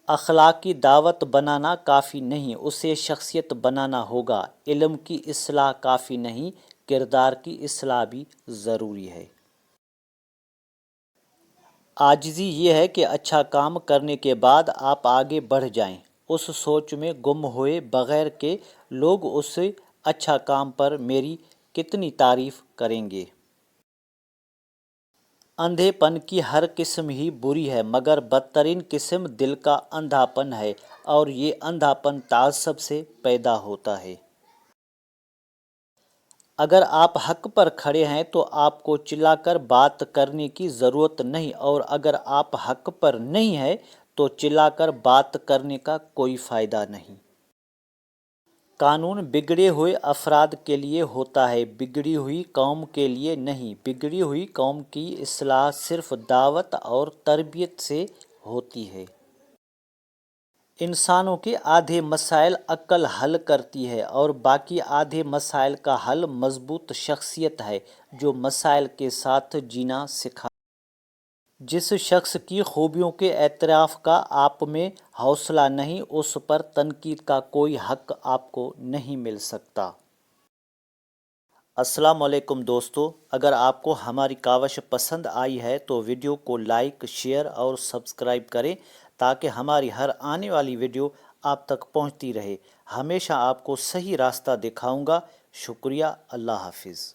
اخلاق کی دعوت بنانا کافی نہیں، اسے شخصیت بنانا ہوگا۔ علم کی اصلاح کافی نہیں، کردار کی اصلاح بھی ضروری ہے۔ عاجزی یہ ہے کہ اچھا کام کرنے کے بعد آپ آگے بڑھ جائیں، اس سوچ میں گم ہوئے بغیر کہ لوگ اس اچھا کام پر میری کتنی تعریف کریں گے۔ اندھے پن کی ہر قسم ہی بری ہے، مگر بدترین قسم دل کا اندھا پن ہے، اور یہ اندھا پن تعصب سے پیدا ہوتا ہے۔ اگر آپ حق پر کھڑے ہیں تو آپ کو چلا کر بات کرنے کی ضرورت نہیں، اور اگر آپ حق پر نہیں ہیں تو چلا کر بات کرنے کا کوئی فائدہ نہیں۔ قانون بگڑے ہوئے افراد کے لیے ہوتا ہے، بگڑی ہوئی قوم کے لیے نہیں۔ بگڑی ہوئی قوم کی اصلاح صرف دعوت اور تربیت سے ہوتی ہے۔ انسانوں کے آدھے مسائل عقل حل کرتی ہے، اور باقی آدھے مسائل کا حل مضبوط شخصیت ہے جو مسائل کے ساتھ جینا سکھائے۔ جس شخص کی خوبیوں کے اعتراف کا آپ میں حوصلہ نہیں، اس پر تنقید کا کوئی حق آپ کو نہیں مل سکتا۔ السلام علیکم دوستو، اگر آپ کو ہماری کاوش پسند آئی ہے تو ویڈیو کو لائک، شیئر اور سبسکرائب کریں تاکہ ہماری ہر آنے والی ویڈیو آپ تک پہنچتی رہے۔ ہمیشہ آپ کو صحیح راستہ دکھاؤں گا۔ شکریہ، اللہ حافظ۔